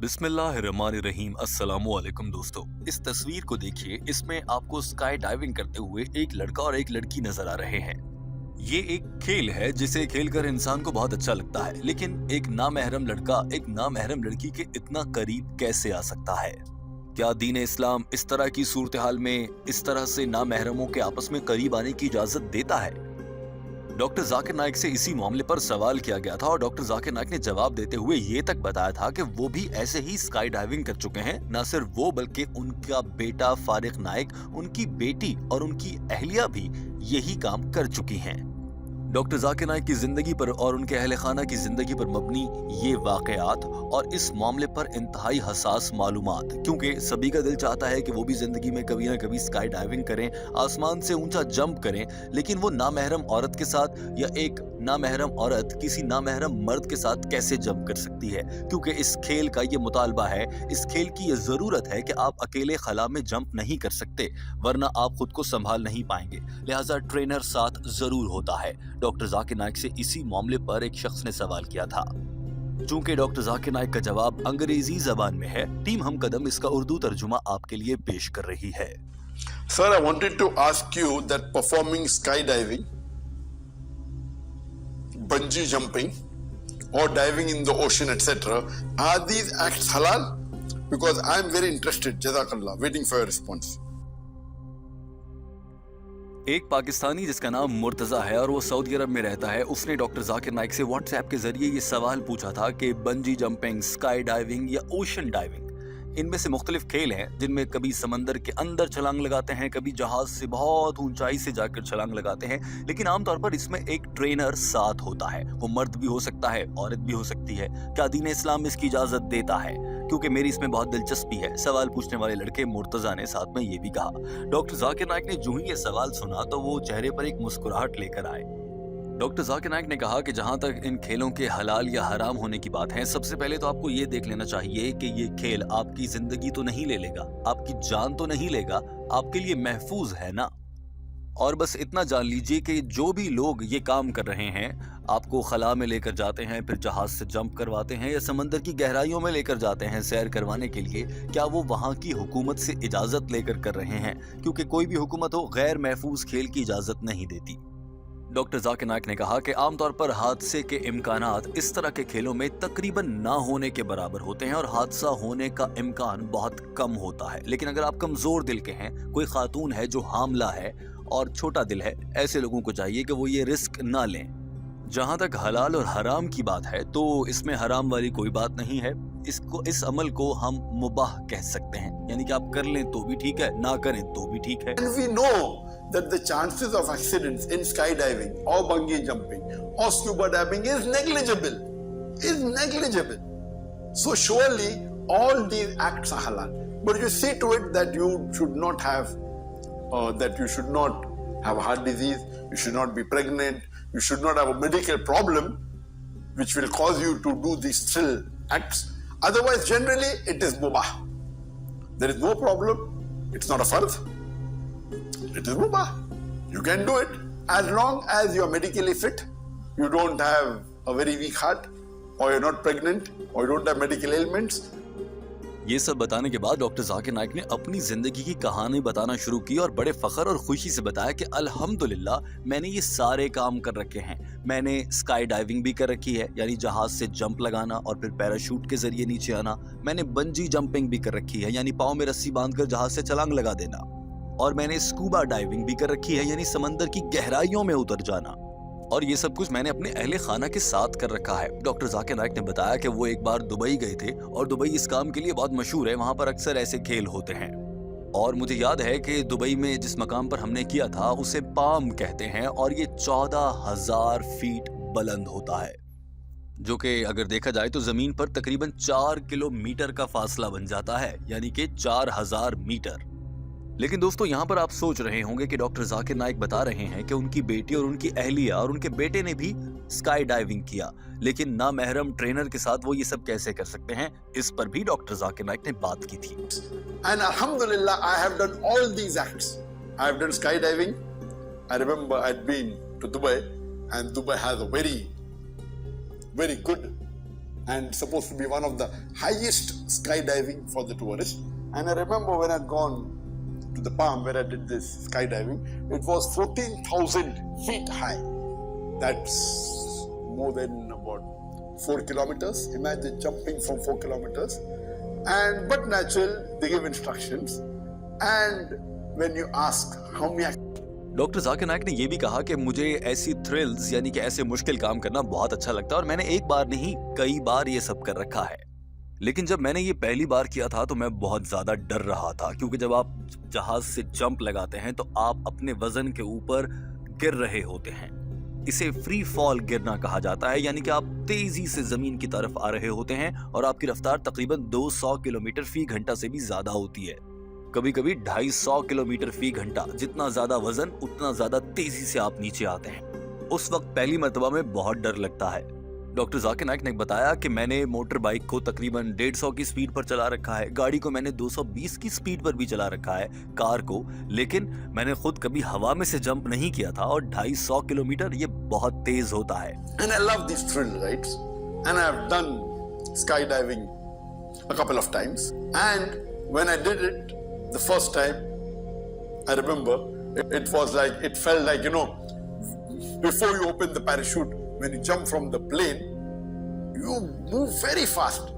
बिस्मिल्लाहिर्रहमानिर्रहीम। अस्सलामु अलैकुम दोस्तों, इस तस्वीर को देखिए। इसमें आपको स्काई डाइविंग करते हुए एक लड़का और एक लड़की नजर आ रहे हैं। ये एक खेल है जिसे खेलकर इंसान को बहुत अच्छा लगता है, लेकिन एक नामहरम लड़का एक नामहरम लड़की के इतना करीब कैसे आ सकता है? क्या दीन इस्लाम इस तरह की सूरत हाल में इस तरह से नामहरमों के आपस में करीब आने की इजाजत देता है? डॉक्टर जाकिर नाइक से इसी मामले पर सवाल किया गया था और डॉक्टर जाकिर नाइक ने जवाब देते हुए ये तक बताया था कि वो भी ऐसे ही स्काई डाइविंग कर चुके हैं। न सिर्फ वो बल्कि उनका बेटा फारिक नाइक, उनकी बेटी और उनकी अहलिया भी यही काम कर चुकी हैं। डॉक्टर जाकिर नाइक की जिंदगी पर और उनके अहले खाना की जिंदगी पर मबनी ये वाकयात और इस मामले पर इंतहाई हसास मालूमात, क्योंकि सभी का दिल चाहता है कि वो भी जिंदगी में कभी ना कभी स्काई डाइविंग करें, आसमान से ऊंचा जंप करें, लेकिन वो नामहरम औरत के साथ या एक नामहरम औरत किसी नामहरम मर्द के साथ कैसे जंप कर सकती है? क्योंकि इस खेल का ये मुतालबा है, इस खेल की ये जरूरत है कि आप अकेले खला में जंप नहीं कर सकते, वरना आप खुद को संभाल नहीं पाएंगे, लिहाजा ट्रेनर साथ जरूर होता है। डॉक्टर जाकिर नाइक से इसी मामले पर एक शख्स ने सवाल किया था। चूंकि डॉक्टर जाकिर नाइक का जवाब अंग्रेजी जबान में है, टीम हम कदम इसका उर्दू तर्जुमा आपके लिए पेश कर रही है। Sir, I wanted to ask you that performing skydiving, bungee jumping, or diving in the ocean, etc., are these acts halal? Because I am very interested. Jazakallah. Waiting for your response. एक पाकिस्तानी जिसका नाम मुर्तजा है और वो Saudi अरब में रहता है, उसने डॉक्टर जाकिर नाइक से व्हाट्सएप के जरिए ये सवाल पूछा था कि बंजी जंपिंग, स्काई डाइविंग या ओशन डाइविंग, इनमें से मुख्तलिफ खेल हैं जिनमें कभी समंदर के अंदर छलांग लगाते हैं, कभी जहाज से बहुत ऊंचाई से जाकर छलांग लगाते हैं, लेकिन आमतौर पर इसमें एक ट्रेनर साथ होता है। वो मर्द भी हो सकता है, औरत भी हो सकती है। क्या दीन इस्लाम इसकी इजाजत देता है? क्योंकि मेरी इसमें बहुत दिलचस्पी है, सवाल पूछने वाले लड़के मुर्तजा ने साथ में ये भी कहा। डॉक्टर जाकिर नाइक ने जो ही ये सवाल सुना तो वो चेहरे पर एक मुस्कुराहट लेकर आए। डॉक्टर जाकिर नाइक ने कहा कि जहां तक इन खेलों के हलाल या हराम होने की बात है, सबसे पहले तो आपको ये देख लेना चाहिए कि ये खेल आपकी जिंदगी तो नहीं ले लेगा, आपकी जान तो नहीं लेगा, आपके लिए महफूज है ना। और बस इतना जान लीजिए कि जो भी लोग ये काम कर रहे हैं, आपको खला में लेकर जाते हैं, फिर जहाज से जंप करवाते हैं या समंदर की गहराइयों में लेकर जाते हैं सैर करवाने के लिए, क्या वो वहाँ की हुकूमत से इजाजत लेकर कर रहे हैं? क्योंकि कोई भी हुकूमत हो गैर महफूज खेल की इजाजत नहीं देती। डॉक्टर जाकिर नाइक ने कहा कि आमतौर पर हादसे के इम्कानात इस तरह के खेलों में तकरीबन ना होने के बराबर होते हैं और हादसा होने का इम्कान बहुत कम होता है। लेकिन अगर आप कमजोर दिल के हैं, कोई खातून है जो हामला है और छोटा दिल है, ऐसे लोगों को चाहिए कि वो ये रिस्क ना लें। जहां तक हलाल और हराम की बात है तो इसमें हराम वाली कोई बात नहीं है। इस अमल को हम मुबाह कह सकते हैं, यानी कि आप कर लें तो भी ठीक है, ना करें तो भी ठीक है। And we know that the chances of accidents in skydiving or bungee jumping or scuba diving is negligible. So surely all these acts are halal. But you see to it that you should not have heart disease, you should not be pregnant, you should not have a medical problem which will cause you to do these thrill acts. Otherwise, generally, it is mubah. There is no problem. It's not a fard. It is mubah. You can do it as long as you are medically fit, you don't have a very weak heart, or you're not pregnant, or you don't have medical ailments. ये सब बताने के बाद doctor Zakir Naik ने अपनी जिंदगी की कहानी बताना शुरू की और बड़े फख्र और खुशी से बताया कि अल्हम्दुलिल्लाह मैंने ये सारे काम कर रखे हैं। मैंने स्काई डाइविंग भी कर रखी है, यानी जहाज से जंप लगाना और फिर पैराशूट के जरिए नीचे आना। मैंने बंजी जंपिंग भी कर रखी है, यानी पाँव में रस्सी बांधकर जहाज से छलांग लगा देना। और मैंने स्कूबा डाइविंग भी कर रखी है, यानी समंदर की गहराइयों में उतर जाना। और ये सब कुछ मैंने अपने अहले खाना के साथ कर रखा है। डॉक्टर जाकिर नाइक ने बताया कि वो एक बार दुबई गए थे और दुबई इस काम के लिए बहुत मशहूर है, वहां पर अक्सर ऐसे खेल होते हैं। और मुझे याद है कि दुबई में जिस मकाम पर हमने किया था उसे पाम कहते हैं और ये 14,000 फीट बुलंद होता है, जो कि अगर देखा जाए तो जमीन पर तकरीबन 4 किलोमीटर का फासला बन जाता है, यानी कि 4,000 मीटर। लेकिन दोस्तों, यहाँ पर आप सोच रहे होंगे कि डॉक्टर जाकिर नाइक बता रहे हैं कि उनकी बेटी और उनकी अहलिया और उनके बेटे ने भी स्काई डाइविंग किया, लेकिन नामहरम ट्रेनर के साथ वो ये सब कैसे कर सकते हैं? इस पर भी डॉक्टर जाकिर नाइक ने बात की थी। And alhamdulillah, I have done all these acts. I have done skydiving. I remember I'd been to Dubai, and Dubai has a very, very good and supposed to be one of the highest skydiving for the tourists. And I remember when I'd gone to the Palm where I did this skydiving, it was 14,000 feet high. That's more than about 4 kilometers. Imagine jumping from 4 kilometers. But natural, they give instructions. And when you ask how many... doctor Zakir Naik ने ये भी कहा कि मुझे ऐसी thrills यानी कि ऐसे मुश्किल काम करना बहुत अच्छा लगता है और मैंने एक बार नहीं कई बार ये सब कर रखा है। लेकिन जब मैंने ये पहली बार किया था तो मैं बहुत ज्यादा डर रहा था, क्योंकि जब आप जहाज से जंप लगाते हैं तो आप अपने वजन के ऊपर गिर रहे होते हैं। इसे फ्री फॉल गिरना कहा जाता है, यानी कि आप तेजी से जमीन की तरफ आ रहे होते हैं और आपकी रफ्तार तकरीबन 200 किलोमीटर फी घंटा से भी ज्यादा होती है, कभी कभी 250 किलोमीटर फी घंटा। जितना ज्यादा वजन उतना ज्यादा तेजी से आप नीचे आते हैं। उस वक्त पहली मर्तबा में बहुत डर लगता है। डॉक्टर जाकिर नाइक ने बताया कि मैंने मोटर बाइक को तकरीबन 150 की स्पीड पर चला रखा है, गाड़ी को मैंने 220 की स्पीड पर भी चला रखा है, कार को, लेकिन मैंने खुद कभी हवा में से जंप नहीं किया था और 250 किलोमीटर ये बहुत तेज होता है। And I love these thrill rides, and I have done skydiving a couple of times. And when I did it the first time, I remember it was like, it felt like, you know, before you open the parachute, when you jump from the plane, you move very fast.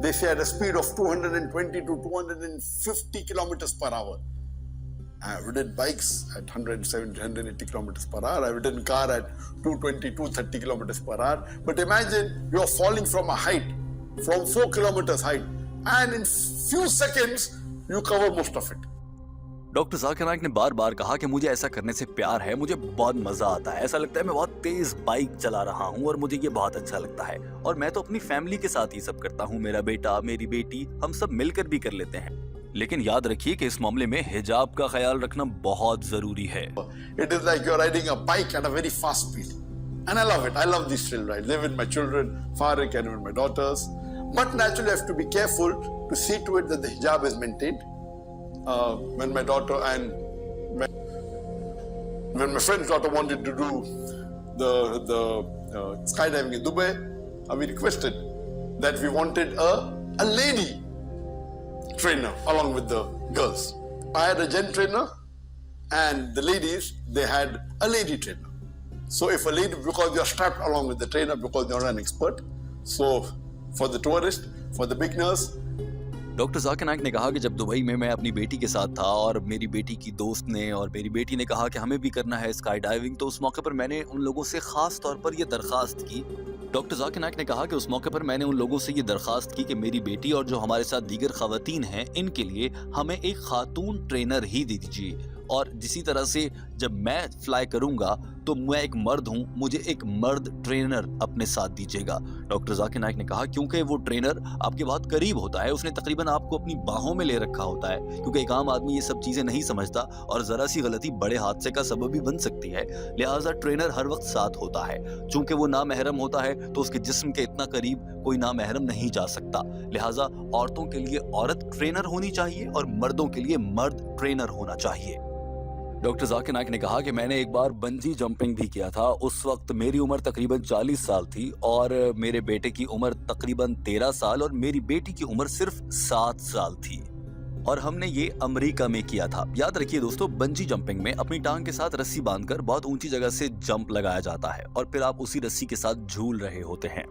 They say at a speed of 220 to 250 kilometers per hour. I've ridden bikes at 170, 180 kilometers per hour. I've ridden car at 220, 230 kilometers per hour. But imagine you're falling from a height, from 4 kilometers height, and in few seconds, you cover most of it. Doctor Zakir Naik ने बार बार कहा कि मुझे ऐसा करने से प्यार है, मुझे बहुत मजा आता है, ऐसा लगता है मैं बहुत तेज बाइक चला रहा हूँ और मुझे ये बहुत अच्छा लगता है। और मैं तो अपनी फैमिली के साथ ही सब करता हूँ, मेरा बेटा, मेरी बेटी, हम सब मिलकर भी कर लेते हैं। लेकिन याद रखिए कि इस मामले में हिजाब का ख्याल रखना बहुत जरूरी है। It is like you're riding a bike at a very fast speed. And I love it. I love these thrill rides. Live with my children, Farik, and with my daughters. But naturally, I have to be careful to see to it that the hijab is maintained. When my daughter and when my friend's daughter wanted to do the skydiving in Dubai, we requested that we wanted a lady trainer along with the girls. I had a gent trainer, and the ladies, they had a lady trainer. So if a lady, because you're strapped along with the trainer because you're an expert, so for the tourist, for the beginners. Doctor Zakir Naik ने कहा कि जब Dubai में मैं अपनी बेटी के साथ था और मेरी बेटी की दोस्त ने और मेरी बेटी ने कहा कि हमें भी करना है स्काई डाइविंग, तो उस मौके पर मैंने उन लोगों से खास तौर पर यह दरखास्त की। डॉक्टर जाकिर नाइक ने कहा कि उस मौके पर मैंने उन लोगों से ये दरखास्त की कि मेरी बेटी और जो हमारे साथ दीगर खवातीन हैं, इनके लिए हमें एक खातून ट्रेनर ही दे दीजिए। और जिसी तरह से जब मैं फ्लाई करूंगा तो मैं एक मर्द हूं, मुझे एक मर्द ट्रेनर अपने साथ दीजिएगा। डॉक्टर जाकिर नाइक ने कहा क्योंकि वो ट्रेनर आपके बहुत करीब होता है, उसने तकरीबन आपको अपनी बाहों में ले रखा होता है, क्योंकि एक आम आदमी ये सब चीजें नहीं समझता और जरा सी गलती बड़े हादसे का सबब भी बन सकती है। लिहाजा ट्रेनर हर वक्त साथ होता है। चूंकि वो नामहरम होता है तो उसके जिस्म के इतना करीब कोई नामहरम नहीं जा सकता। लिहाजा औरतों के लिए औरत ट्रेनर होनी चाहिए और मर्दों के लिए मर्द ट्रेनर होना चाहिए। डॉक्टर जाकिर नाइक ने कहा कि मैंने एक बार बंजी जंपिंग भी किया था। उस वक्त मेरी उम्र तकरीबन 40 साल थी और मेरे बेटे की उम्र तकरीबन 13 साल और मेरी बेटी की उम्र सिर्फ 7 साल थी और हमने ये अमेरिका में किया था। याद रखिए दोस्तों, बंजी जंपिंग में अपनी टांग के साथ रस्सी बांधकर बहुत ऊंची जगह से जंप लगाया जाता है और फिर आप उसी रस्सी के साथ झूल रहे होते हैं।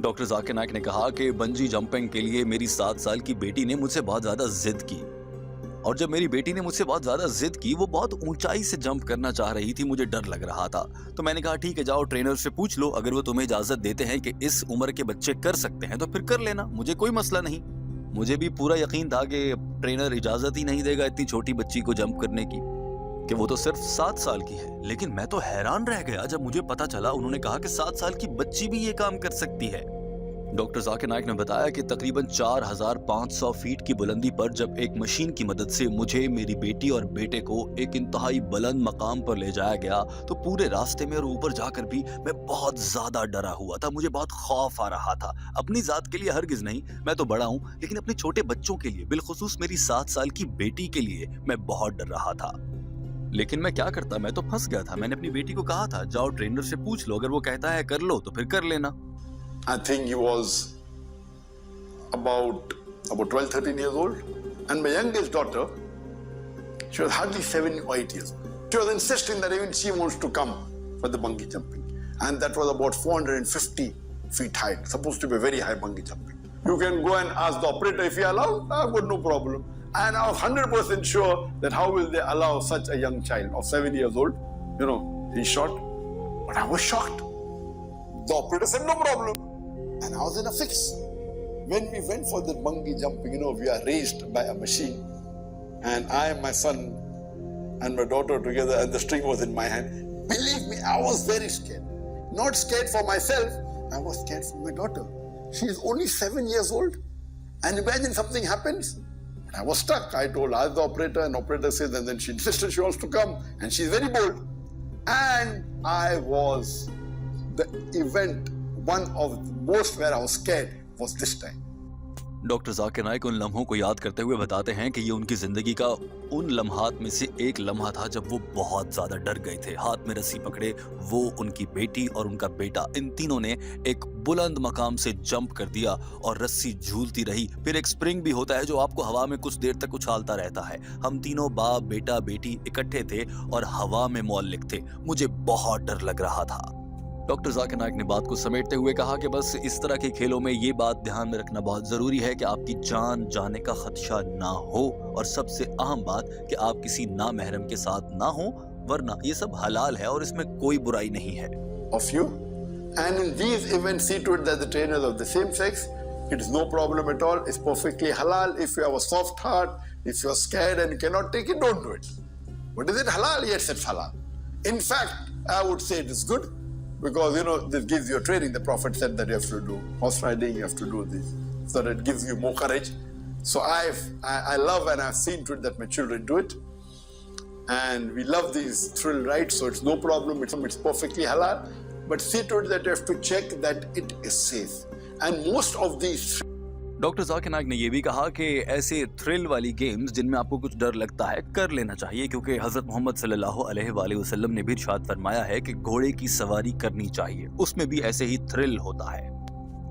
डॉक्टर जाकिर नाइक ने कहा कि बंजी जंपिंग के लिए मेरी 7 साल की बेटी ने मुझसे बहुत ज्यादा जिद की और जब मेरी बेटी ने मुझसे बहुत ज्यादा जिद की, वो बहुत ऊंचाई से जंप करना चाह रही थी, मुझे डर लग रहा था। तो मैंने कहा ठीक है, जाओ ट्रेनर से पूछ लो, अगर वो तुम्हें इजाजत देते हैं कि इस उम्र के बच्चे कर सकते हैं तो फिर कर लेना, मुझे कोई मसला नहीं। मुझे भी पूरा यकीन था कि ट्रेनर इजाजत ही नहीं देगा इतनी छोटी बच्ची को जंप करने की, कि वो तो सिर्फ 7 साल की है। लेकिन मैं तो हैरान रह गया जब मुझे पता चला उन्होंने कहा कि 7 साल की बच्ची भी ये काम कर सकती है। डॉक्टर जाकिर नाइक ने बताया कि तकरीबन 4500 फीट की बुलंदी पर जब एक मशीन की मदद से मुझे, मेरी बेटी और बेटे को एक इंतहाई बुलंद मकाम पर ले जाया गया तो पूरे रास्ते में और ऊपर जाकर भी मैं बहुत ज्यादा डरा हुआ था, मुझे बहुत खौफ आ रहा था। अपनी जात के लिए हरगिज नहीं, मैं तो बड़ा हूँ, लेकिन अपने छोटे बच्चों के लिए, बिलखुसूस मेरी 7 साल की बेटी के लिए मैं बहुत डर रहा था। लेकिन मैं क्या करता, मैं तो फंस गया था। मैंने अपनी बेटी को कहा था जाओ ट्रेनर से पूछ लो, अगर वो कहता है कर लो तो फिर कर लेना। I think he was about 12, 13 years old. And my youngest daughter, she was hardly 7 or 8 years old. She was insisting that even she wants to come for the bungee jumping. And that was about 450 feet high, supposed to be very high bungee jumping. You can go and ask the operator if he allows, I've got no problem. And I was 100% sure that how will they allow such a young child of 7 years old, he's shot. But I was shocked. The operator said no problem. And I was in a fix. When we went for the bungee jumping, we are raised by a machine. And I and my son and my daughter together, and the string was in my hand. Believe me, I was very scared. Not scared for myself, I was scared for my daughter. She is only 7 years old. And imagine something happens. I was stuck. I told, ask the operator, and operator says, and then she insisted she wants to come. And she's very bold. And the event, one of the most where I was scared was this time. Doctor Zakir Naik उन लम्हों को याद करते हुए बताते हैं कि ये उनकी जिंदगी का उन लम्हात में से एक लम्हा था जब वो बहुत ज्यादा डर गए थे। हाथ में रस्सी पकड़े वो, उनकी बेटी और उनका बेटा, इन तीनों ने एक बुलंद मकाम से जंप कर दिया और रस्सी झूलती रही। फिर एक स्प्रिंग भी होता है जो आपको हवा में कुछ देर तक उछालता रहता है। हम तीनों बाप बेटा बेटी इकट्ठे थे और हवा में मौलिक थे। मुझे बहुत डर लग रहा था। डॉक्टर जाकिर नाइक ने बात को समेटते हुए कहा कि बस इस तरह के खेलों में ये बात ध्यान में रखना बहुत जरूरी है कि आपकी जान जाने का खदशा ना हो, और सबसे अहम बात कि आप किसी नामहरम के साथ ना हो, वरना ये सब हलाल है और इसमें कोई बुराई नहीं है। Of you, and in these events, see to it that the trainers of the same sex, it is no problem at all. It's perfectly halal. If you have a soft heart, if you are scared and you cannot take it, don't do it. But is it halal? Yes, it's halal. In fact, I would say it is good. Because, this gives you a training. The Prophet said that you have to do horse riding, you have to do this, so that it gives you more courage. So I love and I've seen to it that my children do it. And we love these thrill rides, so it's no problem. It's perfectly halal. But see to it that you have to check that it is safe. And most of these... doctor Zakir Naik ने यह भी कहा कि ऐसे thrill वाली games जिनमें आपको कुछ डर लगता है कर लेना चाहिए, क्योंकि हजरत मोहम्मद सल्लल्लाहु अलैहि वसल्लम ने भी इरशाद फरमाया है कि घोड़े की सवारी करनी चाहिए, उसमें भी ऐसे ही थ्रिल होता है।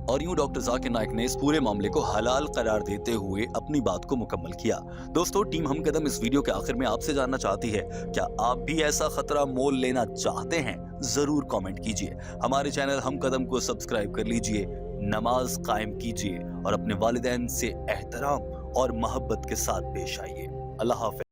और यूं डॉक्टर जाकिर नाइक ने इस पूरे मामले को हलाल करार देते हुए अपनी बात को मुकम्मल किया। दोस्तों, टीम हम कदम इस वीडियो के आखिर में आपसे जानना चाहती है, क्या आप भी ऐसा खतरा मोल लेना चाहते हैं? जरूर कमेंट कीजिए। हमारे चैनल हम कदम को सब्सक्राइब कर लीजिए, नमाज कायम कीजिए और अपने वालिदैन से एहतराम और मोहब्बत के साथ पेश आइए। अल्लाह हाफ़िज़।